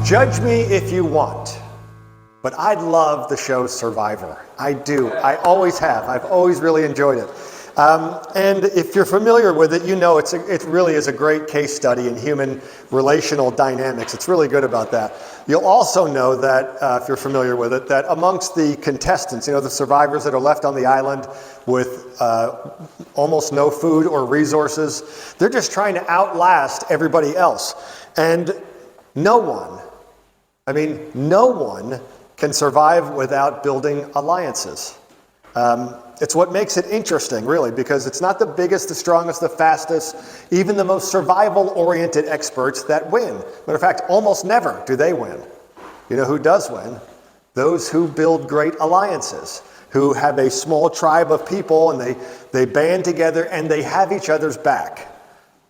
Judge me if you want, but I love the show Survivor. I do. I always have. I've always really enjoyed it. And if you're familiar with it, you know it really is a great case study in human relational dynamics. It's really good about that. You'll also know that, if you're familiar with it, that amongst the contestants, the survivors that are left on the island with almost no food or resources, they're just trying to outlast everybody else. And no one can survive without building alliances. It's what makes it interesting, really, because it's not the biggest, the strongest, the fastest, even the most survival-oriented experts that win. Matter of fact, almost never do they win. You know who does win? Those who build great alliances, who have a small tribe of people, and they band together and they have each other's back.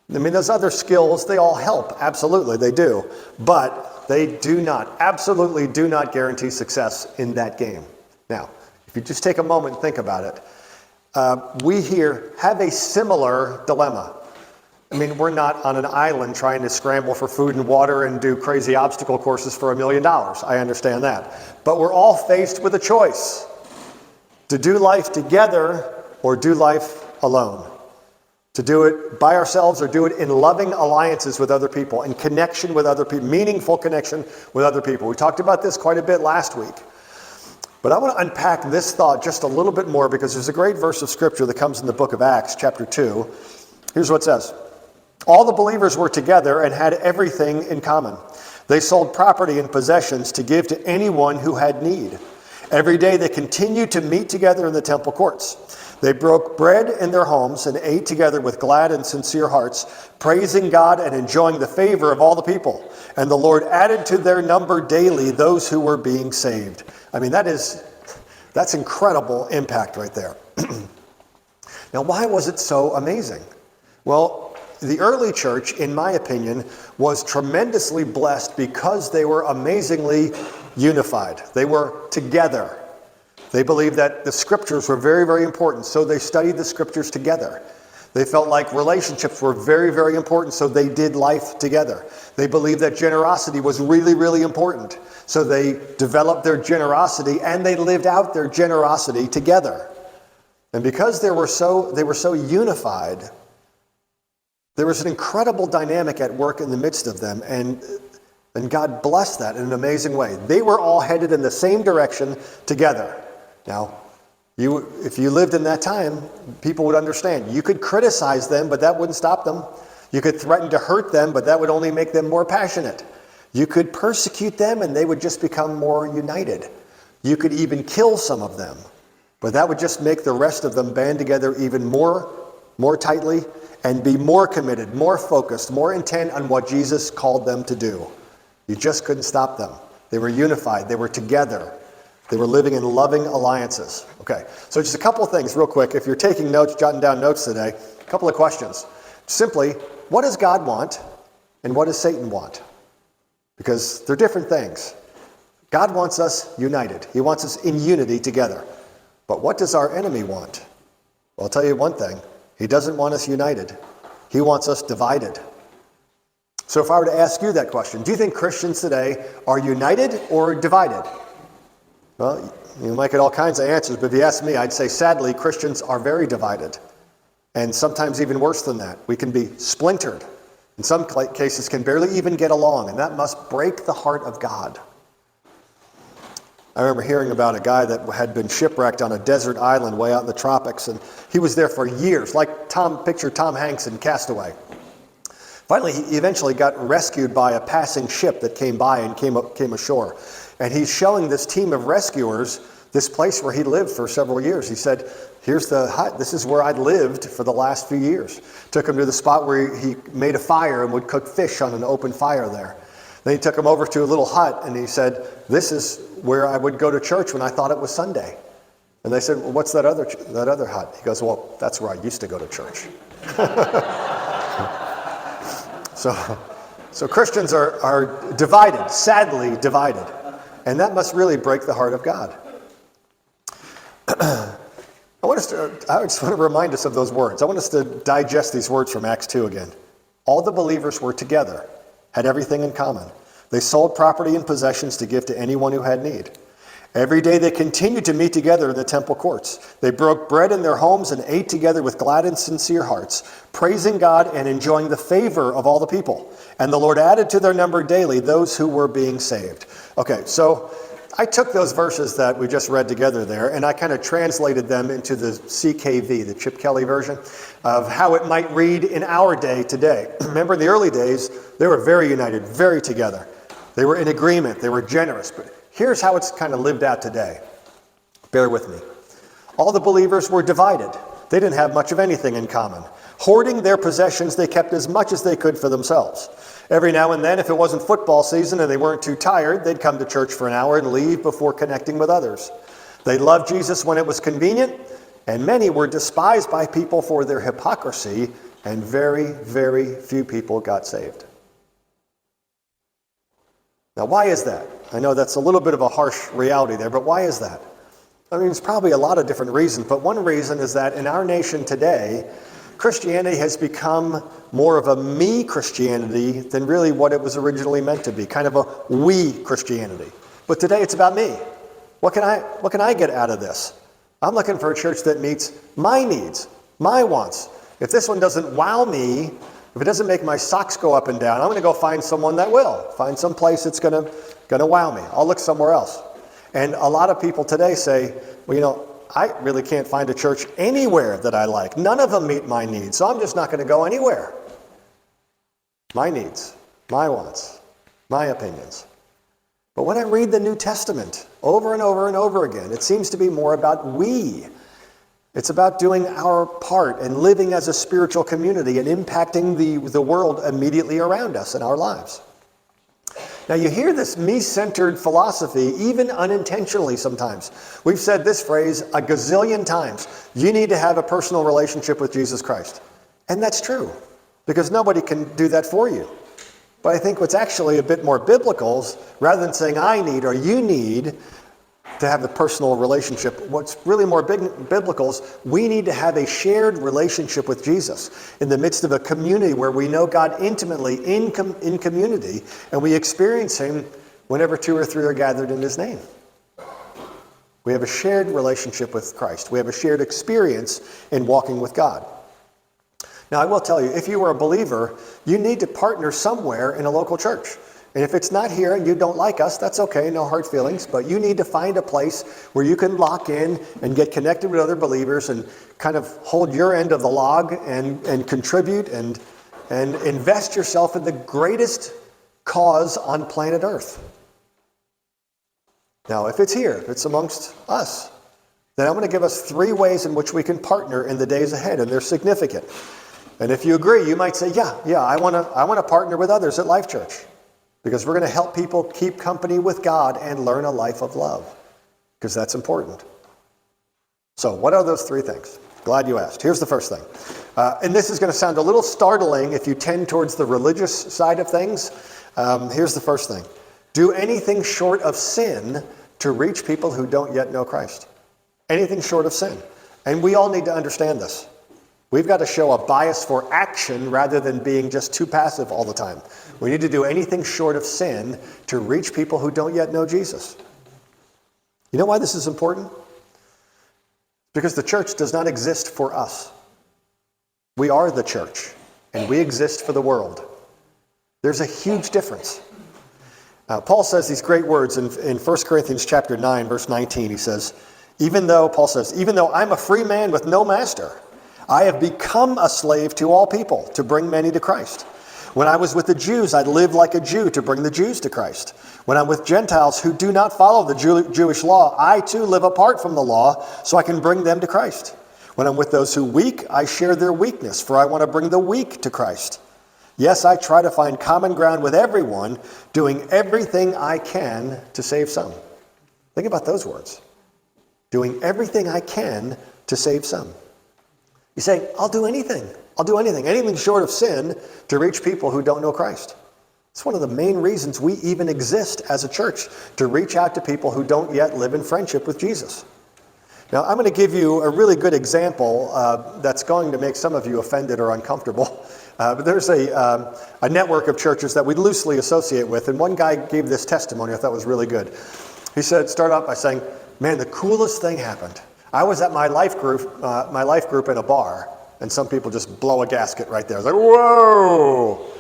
Those other skills, they all help. Absolutely, they do. But they absolutely do not guarantee success in that game. Now, if you just take a moment and think about it, we here have a similar dilemma. We're not on an island trying to scramble for food and water and do crazy obstacle courses for $1 million. I understand that. But we're all faced with a choice: to do life together or do life alone. To do it by ourselves or do it in loving alliances with other people, in connection with other people, meaningful connection with other people. We talked about this quite a bit last week. But I want to unpack this thought just a little bit more, because there's a great verse of scripture that comes in the book of Acts, chapter 2. Here's what it says. All the believers were together and had everything in common. They sold property and possessions to give to anyone who had need. Every day they continued to meet together in the temple courts. They broke bread in their homes and ate together with glad and sincere hearts, praising God and enjoying the favor of all the people. And the Lord added to their number daily those who were being saved. That's incredible impact right there. Now, why was it so amazing? Well, the early church, in my opinion, was tremendously blessed because they were amazingly unified. They were together. They believed that the scriptures were very, very important, so they studied the scriptures together. They felt like relationships were very, very important, so they did life together. They believed that generosity was really, really important, so they developed their generosity and they lived out their generosity together. And because they were so unified, there was an incredible dynamic at work in the midst of them, and God blessed that in an amazing way. They were all headed in the same direction together. Now, if you lived in that time, people would understand. You could criticize them, but that wouldn't stop them. You could threaten to hurt them, but that would only make them more passionate. You could persecute them, and they would just become more united. You could even kill some of them, but that would just make the rest of them band together even more tightly and be more committed, more focused, more intent on what Jesus called them to do. You just couldn't stop them. They were unified. They were together. They were living in loving alliances. Okay, so just a couple of things real quick. If you're taking notes, jotting down notes today, a couple of questions. Simply, what does God want and what does Satan want? Because they're different things. God wants us united. He wants us in unity together. But what does our enemy want? Well, I'll tell you one thing. He doesn't want us united. He wants us divided. So if I were to ask you that question, do you think Christians today are united or divided? Well, you might get all kinds of answers, but if you ask me, I'd say sadly, Christians are very divided. And sometimes even worse than that. We can be splintered. In some cases, can barely even get along, and that must break the heart of God. I remember hearing about a guy that had been shipwrecked on a desert island way out in the tropics, and he was there for years, like picture Tom Hanks in Castaway. Finally, he eventually got rescued by a passing ship that came by and came ashore. And he's showing this team of rescuers this place where he lived for several years. He said, here's the hut. This is where I lived for the last few years. Took him to the spot where he made a fire and would cook fish on an open fire there. Then he took him over to a little hut and he said, this is where I would go to church when I thought it was Sunday. And they said, well, what's that other hut? He goes, well, that's where I used to go to church. So Christians are divided, sadly divided. And that must really break the heart of God. I just want to remind us of those words. I want us to digest these words from Acts 2 again. All the believers were together, had everything in common. They sold property and possessions to give to anyone who had need. Every day they continued to meet together in the temple courts. They broke bread in their homes and ate together with glad and sincere hearts, praising God and enjoying the favor of all the people. And the Lord added to their number daily those who were being saved. Okay, so I took those verses that we just read together there, and I kind of translated them into the CKV, the Chip Kelly version, of how it might read in our day today. Remember, in the early days, they were very united, very together. They were in agreement. They were generous. But here's how it's kind of lived out today. Bear with me. All the believers were divided. They didn't have much of anything in common. Hoarding their possessions, they kept as much as they could for themselves. Every now and then, if it wasn't football season and they weren't too tired, they'd come to church for an hour and leave before connecting with others. They loved Jesus when it was convenient, and many were despised by people for their hypocrisy, and very, very few people got saved. Now, why is that? I know that's a little bit of a harsh reality there, but why is that? I mean, it's probably a lot of different reasons, but one reason is that in our nation today, Christianity has become more of a me Christianity than really what it was originally meant to be, kind of a we Christianity. But today it's about me. What can I get out of this? I'm looking for a church that meets my needs, my wants. If this one doesn't wow me, if it doesn't make my socks go up and down, I'm going to go find someone that will. Find some place that's going to wow me. I'll look somewhere else. And a lot of people today say, well, I really can't find a church anywhere that I like. None of them meet my needs, so I'm just not going to go anywhere. My needs, my wants, my opinions. But when I read the New Testament over and over and over again, it seems to be more about we. It's about doing our part and living as a spiritual community and impacting the world immediately around us in our lives. Now you hear this me-centered philosophy even unintentionally sometimes. We've said this phrase a gazillion times. You need to have a personal relationship with Jesus Christ. And that's true, because nobody can do that for you. But I think what's actually a bit more biblical is, rather than saying I need or you need to have a personal relationship, what's really more biblical is we need to have a shared relationship with Jesus in the midst of a community where we know God intimately in community, and we experience him whenever two or three are gathered in his name. We have a shared relationship with Christ. We have a shared experience in walking with God. Now, I will tell you, if you are a believer, you need to partner somewhere in a local church. And if it's not here and you don't like us, that's okay, no hard feelings, but you need to find a place where you can lock in and get connected with other believers and kind of hold your end of the log and contribute and invest yourself in the greatest cause on planet Earth. Now, if it's here, if it's amongst us, then I'm going to give us 3 ways in which we can partner in the days ahead, and they're significant. And if you agree, you might say, yeah, I want to partner with others at Life Church, because we're going to help people keep company with God and learn a life of love, because that's important. So what are those 3 things? Glad you asked. Here's the first thing. And this is going to sound a little startling if you tend towards the religious side of things. Here's the first thing. Do anything short of sin to reach people who don't yet know Christ. Anything short of sin. And we all need to understand this. We've got to show a bias for action rather than being just too passive all the time. We need to do anything short of sin to reach people who don't yet know Jesus. You know why this is important? Because the church does not exist for us. We are the church, and we exist for the world. There's a huge difference. Paul says these great words in 1 Corinthians chapter 9, verse 19. He says, even though I'm a free man with no master, I have become a slave to all people to bring many to Christ. When I was with the Jews, I lived like a Jew to bring the Jews to Christ. When I'm with Gentiles who do not follow the Jewish law, I too live apart from the law so I can bring them to Christ. When I'm with those who are weak, I share their weakness, for I want to bring the weak to Christ. Yes, I try to find common ground with everyone, doing everything I can to save some. Think about those words. Doing everything I can to save some. You say, I'll do anything. Anything short of sin to reach people who don't know Christ. It's one of the main reasons we even exist as a church, to reach out to people who don't yet live in friendship with Jesus. Now, I'm going to give you a really good example that's going to make some of you offended or uncomfortable. But there's a network of churches that we loosely associate with, and one guy gave this testimony I thought was really good. He said, start off by saying, man, the coolest thing happened. I was at my life group in a bar, and some people just blow a gasket right there. I was like, whoa!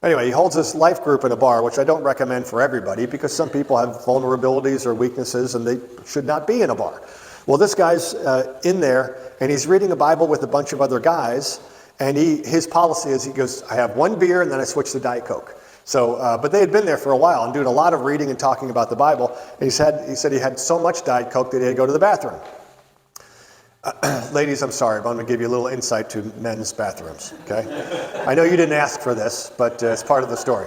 Anyway, he holds his life group in a bar, which I don't recommend for everybody because some people have vulnerabilities or weaknesses and they should not be in a bar. Well, this guy's in there, and he's reading a Bible with a bunch of other guys, and his policy is he goes, I have one beer, and then I switch to Diet Coke. So, but they had been there for a while and doing a lot of reading and talking about the Bible, and he said he had so much Diet Coke that he had to go to the bathroom. Ladies, I'm sorry, but I'm going to give you a little insight to men's bathrooms, okay? I know you didn't ask for this, but it's part of the story.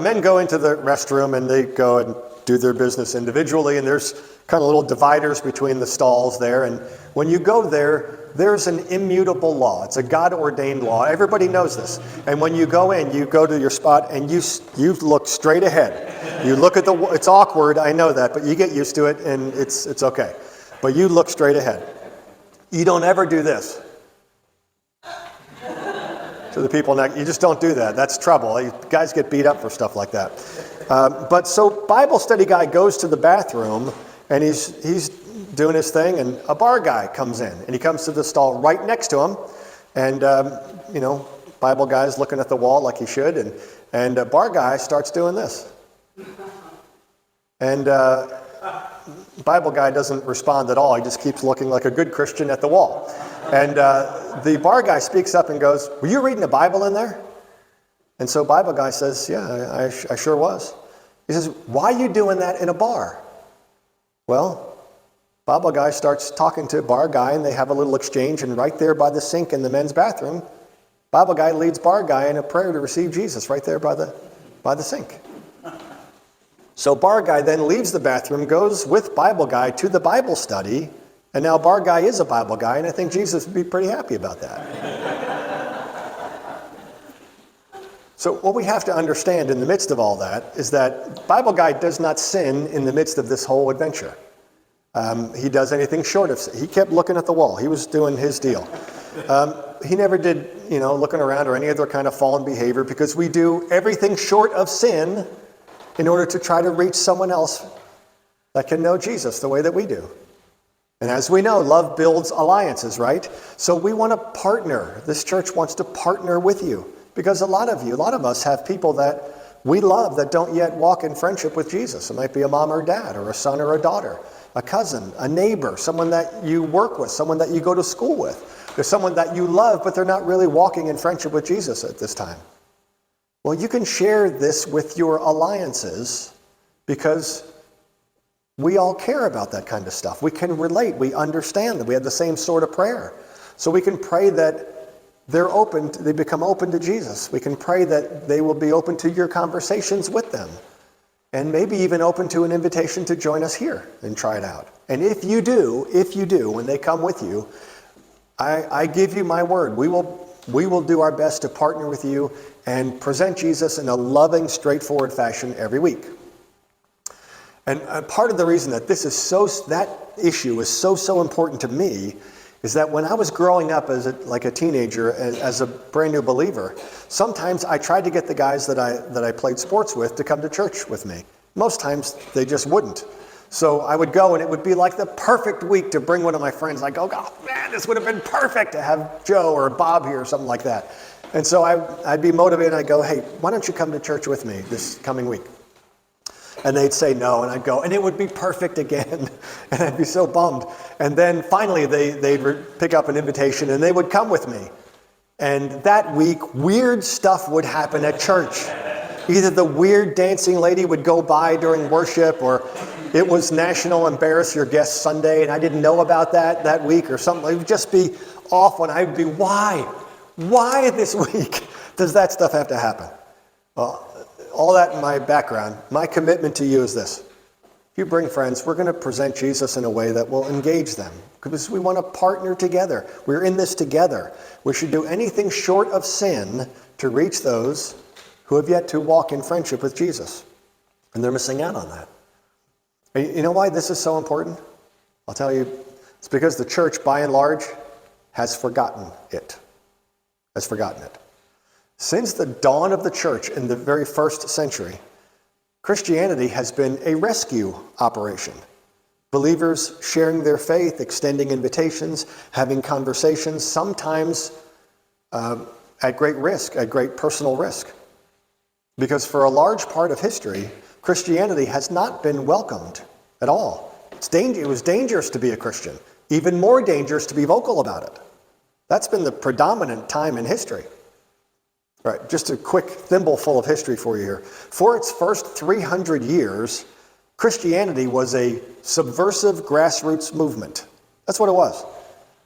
Men go into the restroom, and they go and do their business individually, and there's kind of little dividers between the stalls there, and when you go there, there's an immutable law. It's a God-ordained law. Everybody knows this. And when you go in, you go to your spot, and you look straight ahead. You look at it's awkward, I know that, but you get used to it, and it's okay. But you look straight ahead. You don't ever do this. To the people next, you just don't do that. That's trouble. Guys get beat up for stuff like that. But so Bible study guy goes to the bathroom, and he's doing his thing, and a bar guy comes in, and he comes to the stall right next to him, and Bible guy's looking at the wall like he should, and a bar guy starts doing this, and Bible guy doesn't respond at all. He just keeps looking like a good Christian at the wall, and the bar guy speaks up and goes, "Were you reading the Bible in there?" And so Bible guy says, "Yeah, I sure was." He says, "Why are you doing that in a bar?" Well, Bible guy starts talking to bar guy, and they have a little exchange, and right there by the sink in the men's bathroom, Bible guy leads bar guy in a prayer to receive Jesus right there by the sink. So bar guy then leaves the bathroom, goes with Bible guy to the Bible study, and now bar guy is a Bible guy, and I think Jesus would be pretty happy about that. So what we have to understand in the midst of all that is that Bible guy does not sin in the midst of this whole adventure. He does anything short of sin. He kept looking at the wall. He was doing his deal. He never did, looking around or any other kind of fallen behavior, because we do everything short of sin in order to try to reach someone else that can know Jesus the way that we do. And as we know, love builds alliances, right? So we want to partner. This church wants to partner with you, because a lot of us have people that we love that don't yet walk in friendship with Jesus. It might be a mom or dad, or a son or a daughter, a cousin, a neighbor, someone that you work with, someone that you go to school with. There's someone that you love, but they're not really walking in friendship with Jesus at this time. Well, you can share this with your alliances, because we all care about that kind of stuff. We can relate. We understand that we have the same sort of prayer. So we can pray that they become open to Jesus. We can pray that they will be open to your conversations with them, and maybe even open to an invitation to join us here and try it out. And if you do, when they come with you, I give you my word, we will do our best to partner with you and present Jesus in a loving, straightforward fashion every week. And part of the reason that that issue is so important to me is that when I was growing up as a teenager, as a brand new believer, sometimes I tried to get the guys that I played sports with to come to church with me. Most times they just wouldn't. So I would go, and it would be like the perfect week to bring one of my friends. Like, oh man, this would have been perfect to have Joe or Bob here or something like that. And so I'd be motivated. I'd go, hey, why don't you come to church with me this coming week? And they'd say no, and I'd go, and it would be perfect again. And I'd be so bummed. And then finally they'd pick up an invitation, and they would come with me. And that week, weird stuff would happen at church. Either the weird dancing lady would go by during worship, or it was National Embarrass Your Guest Sunday, and I didn't know about that week or something. It would just be off, and I'd be, why? Why this week does that stuff have to happen? Well, all that in my background, my commitment to you is this. If you bring friends, we're going to present Jesus in a way that will engage them, because we want to partner together. We're in this together. We should do anything short of sin to reach those who have yet to walk in friendship with Jesus. And they're missing out on that. And you know why this is so important? I'll tell you It's because the church, by and large, has forgotten it. Has forgotten it. Since the dawn of the church in the very first century, Christianity has been a rescue operation. Believers sharing their faith, extending invitations, having conversations, sometimes at great risk, at great personal risk. Because for a large part of history, Christianity has not been welcomed at all. It was dangerous to be a Christian, even more dangerous to be vocal about it. That's been the predominant time in history. All right, just a quick thimbleful of history for you here. For its first 300 years, Christianity was a subversive grassroots movement. That's what it was.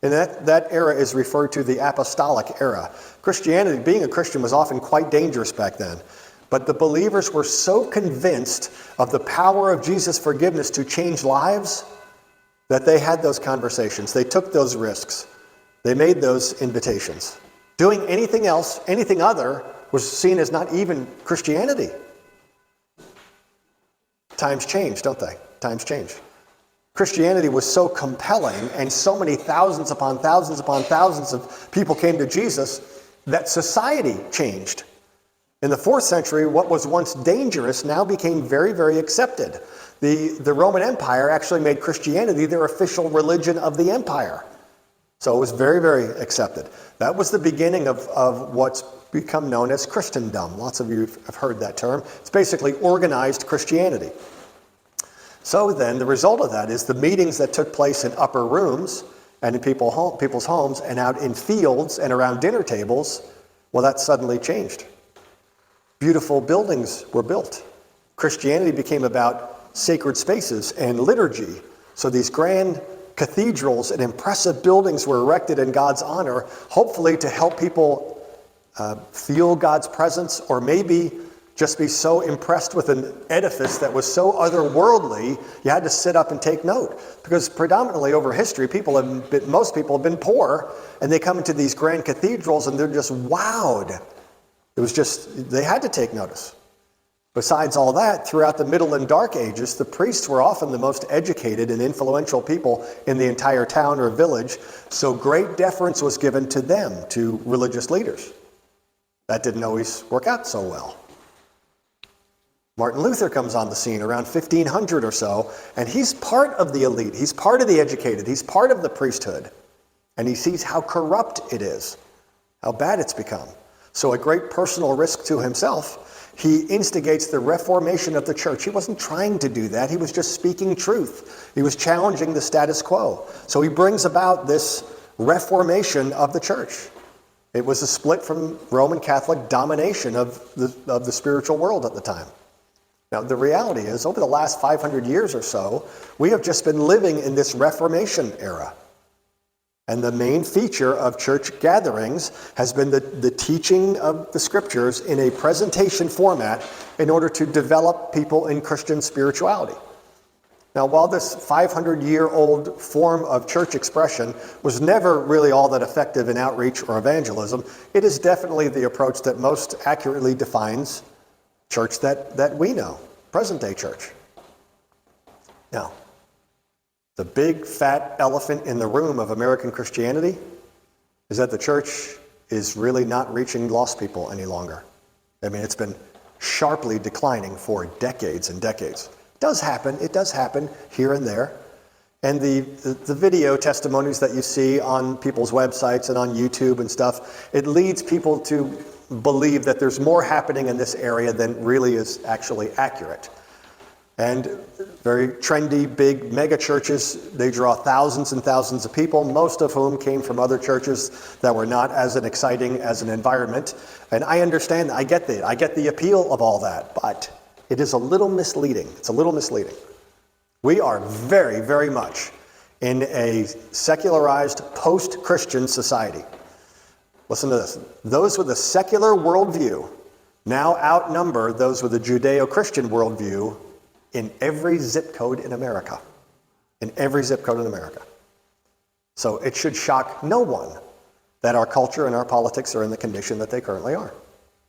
And that era is referred to the apostolic era. Christianity, being a Christian, was often quite dangerous back then. But the believers were so convinced of the power of Jesus' forgiveness to change lives that they had those conversations. They took those risks. They made those invitations. Doing anything else, anything other, was seen as not even Christianity. Times change, don't they? Times change. Christianity was so compelling, and so many thousands upon thousands upon thousands of people came to Jesus, that society changed. In the 4th century, what was once dangerous now became very, very accepted. The Roman Empire actually made Christianity their official religion of the empire. So it was very, very accepted. That was the beginning of what's become known as Christendom. Lots of you have heard that term. It's basically organized Christianity. So then the result of that is the meetings that took place in upper rooms and in people's homes and out in fields and around dinner tables, well, that suddenly changed. Beautiful buildings were built. Christianity became about sacred spaces and liturgy. So these grand cathedrals and impressive buildings were erected in God's honor, hopefully to help people feel God's presence, or maybe just be so impressed with an edifice that was so otherworldly, you had to sit up and take note. Because predominantly over history, most people have been poor, and they come into these grand cathedrals and they're just wowed. It was just, they had to take notice. Besides all that, throughout the Middle and Dark Ages, the priests were often the most educated and influential people in the entire town or village, so great deference was given to them, to religious leaders. That didn't always work out so well. Martin Luther comes on the scene around 1500 or so, and he's part of the elite, he's part of the educated, he's part of the priesthood, and he sees how corrupt it is, how bad it's become. So at great personal risk to himself, he instigates the reformation of the church. He wasn't trying to do that. He was just speaking truth. He was challenging the status quo. So he brings about this reformation of the church. It was a split from Roman Catholic domination of the spiritual world at the time. Now, the reality is, over the last 500 years or so, we have just been living in this Reformation era. And the main feature of church gatherings has been the teaching of the scriptures in a presentation format in order to develop people in Christian spirituality. Now, while this 500-year-old form of church expression was never really all that effective in outreach or evangelism, it is definitely the approach that most accurately defines church that we know, present-day church. Now, the big fat elephant in the room of American Christianity is that the church is really not reaching lost people any longer. I mean, it's been sharply declining for decades and decades. It does happen here and there. And the video testimonies that you see on people's websites and on YouTube and stuff, it leads people to believe that there's more happening in this area than really is actually accurate. And very trendy, big mega churches, they draw thousands and thousands of people, most of whom came from other churches that were not as exciting as an environment. And I understand, I get the appeal of all that, but it is a little misleading. It's a little misleading. We are very, very much in a secularized, post-Christian society. Listen to this. Those with a secular worldview now outnumber those with a Judeo-Christian worldview in every zip code in America. In every zip code in America. So it should shock no one that our culture and our politics are in the condition that they currently are.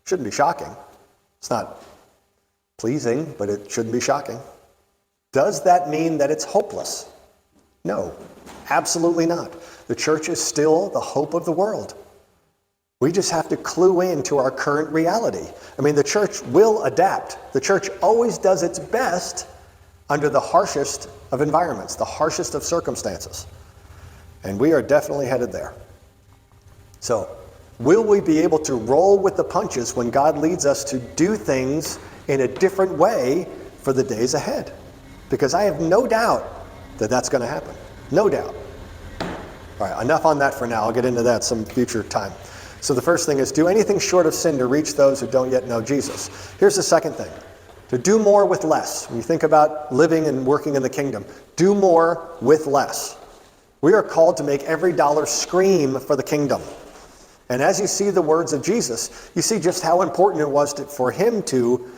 Shouldn't be shocking. It's not pleasing, but it shouldn't be shocking. Does that mean that it's hopeless? No, absolutely not. The church is still the hope of the world. We just have to clue in to our current reality. I mean, the church will adapt. The church always does its best under the harshest of environments, the harshest of circumstances. And we are definitely headed there. So, will we be able to roll with the punches when God leads us to do things in a different way for the days ahead? Because I have no doubt that that's going to happen. No doubt. All right, enough on that for now. I'll get into that some future time. So the first thing is do anything short of sin to reach those who don't yet know Jesus. Here's the second thing. To do more with less. When you think about living and working in the kingdom, do more with less. We are called to make every dollar scream for the kingdom. And as you see the words of Jesus, you see just how important it was for him to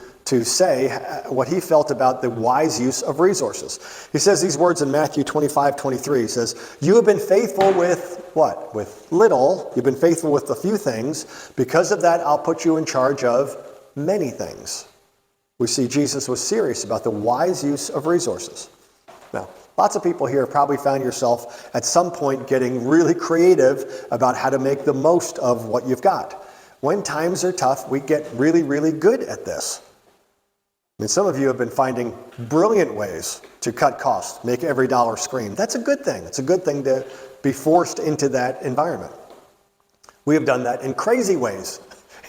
say what he felt about the wise use of resources. He says these words in Matthew 25:23. He says, you have been faithful with what? With little. You've been faithful with a few things. Because of that, I'll put you in charge of many things. We see Jesus was serious about the wise use of resources. Now, lots of people here have probably found yourself at some point getting really creative about how to make the most of what you've got. When times are tough, we get really, really good at this. I mean, some of you have been finding brilliant ways to cut costs, make every dollar scream. That's a good thing. It's a good thing to be forced into that environment. We have done that in crazy ways.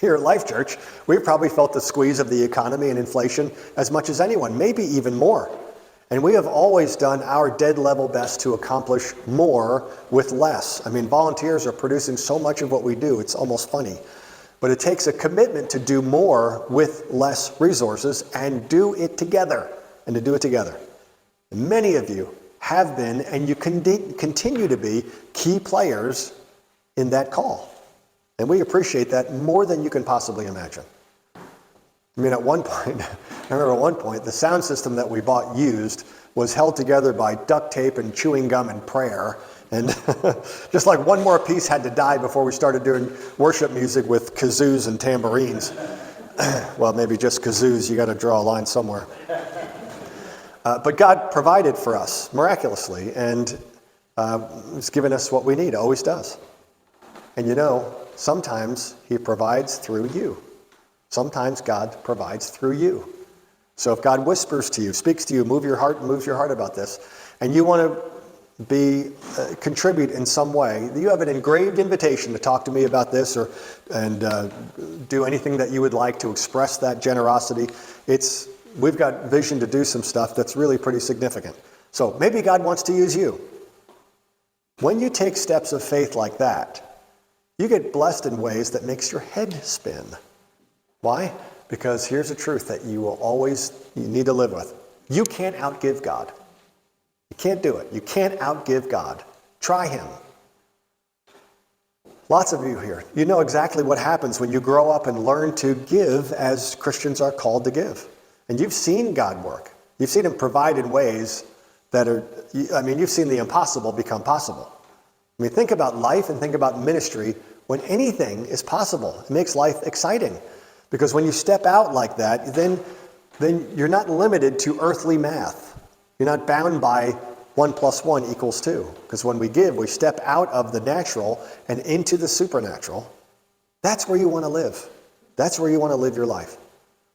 Here at Life Church, we've probably felt the squeeze of the economy and inflation as much as anyone, maybe even more. And we have always done our dead level best to accomplish more with less. I mean, volunteers are producing so much of what we do, it's almost funny. But it takes a commitment to do more with less resources and do it together, and to do it together. And many of you have been, and you continue to be, key players in that call. And we appreciate that more than you can possibly imagine. I mean, at one point, I remember at one point, the sound system that we bought used was held together by duct tape and chewing gum and prayer. And just like one more piece had to die before we started doing worship music with kazoos and tambourines. Well, maybe just kazoos, you got to draw a line somewhere. But God provided for us miraculously, and He's given us what we need, always does. And you know, sometimes He provides through you. Sometimes God provides through you. So if God whispers to you, speaks to you, moves your heart about this, and you want to contribute in some way, you have an engraved invitation to talk to me about this and do anything that you would like to express that generosity. We've got vision to do some stuff that's really pretty significant. So maybe God wants to use you. When you take steps of faith like that, you get blessed in ways that makes your head spin. Why? Because here's the truth that you need to live with. You can't outgive God. You can't do it. You can't outgive God. Try Him. Lots of you here, you know exactly what happens when you grow up and learn to give as Christians are called to give. And you've seen God work. You've seen Him provide in ways that you've seen the impossible become possible. I mean, think about life and think about ministry when anything is possible. It makes life exciting. Because when you step out like that, then you're not limited to earthly math. You're not bound by 1 + 1 = 2. Because when we give, we step out of the natural and into the supernatural. That's where you want to live. That's where you want to live your life.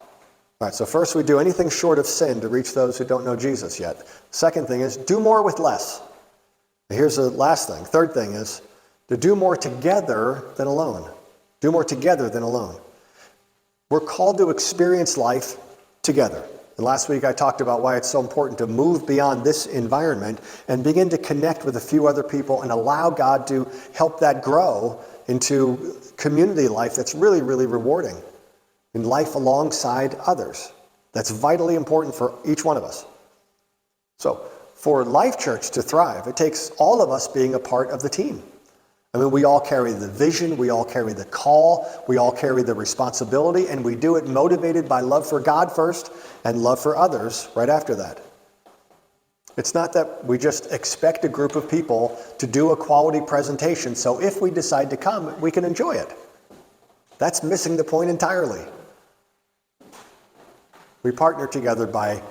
All right, so first we do anything short of sin to reach those who don't know Jesus yet. Second thing is do more with less. And here's the last thing. Third thing is to do more together than alone. Do more together than alone. We're called to experience life together. And last week I talked about why it's so important to move beyond this environment and begin to connect with a few other people and allow God to help that grow into community life that's really, really rewarding. And life alongside others. That's vitally important for each one of us. So for Life Church to thrive, it takes all of us being a part of the team. I mean, we all carry the vision, we all carry the call, we all carry the responsibility, and we do it motivated by love for God first and love for others right after that. It's not that we just expect a group of people to do a quality presentation, so if we decide to come, we can enjoy it. That's missing the point entirely. We partner together by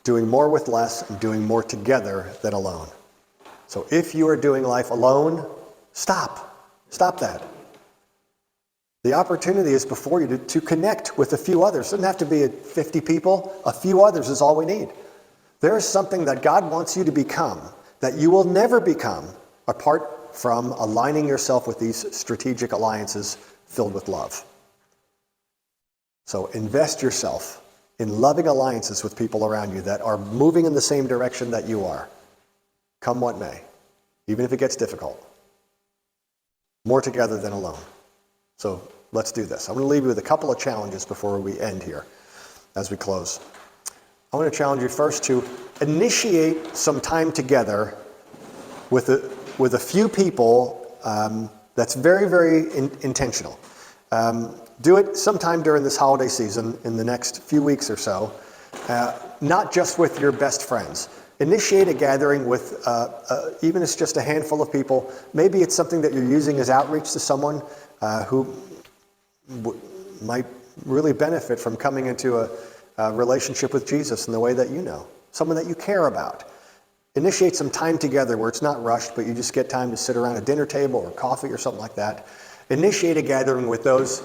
doing more with less and doing more together than alone. So if you are doing life alone, stop. Stop that. The opportunity is before you to connect with a few others. It doesn't have to be 50 people. A few others is all we need. There is something that God wants you to become that you will never become apart from aligning yourself with these strategic alliances filled with love. So invest yourself in loving alliances with people around you that are moving in the same direction that you are. Come what may, even if it gets difficult. More together than alone. So let's do this. I'm going to leave you with a couple of challenges before we end here as we close. I want to challenge you first to initiate some time together with a few people that's very, very intentional. Do it sometime during this holiday season in the next few weeks or so, not just with your best friends. Initiate a gathering with, even if it's just a handful of people. Maybe it's something that you're using as outreach to someone who might really benefit from coming into a relationship with Jesus in the way that you know, someone that you care about. Initiate some time together where it's not rushed, but you just get time to sit around a dinner table or coffee or something like that. Initiate a gathering with those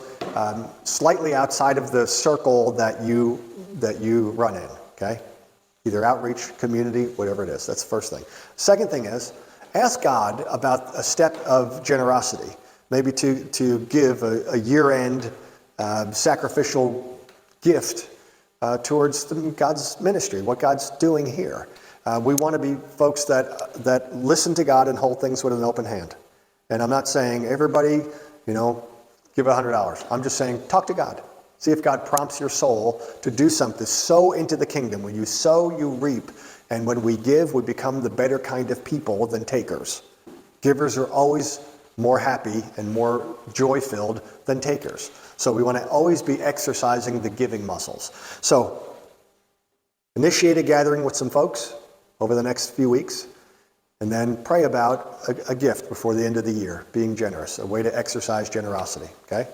slightly outside of the circle that you run in, okay? Either outreach, community, whatever it is. That's the first thing. Second thing is, ask God about a step of generosity, maybe to give a year-end sacrificial gift towards God's ministry, what God's doing here. We want to be folks that listen to God and hold things with an open hand. And I'm not saying everybody, give $100. I'm just saying talk to God. See if God prompts your soul to do something. Sow into the kingdom. When you sow, you reap. And when we give, we become the better kind of people than takers. Givers are always more happy and more joy-filled than takers. So we want to always be exercising the giving muscles. So initiate a gathering with some folks over the next few weeks, and then pray about a gift before the end of the year, being generous, a way to exercise generosity, okay?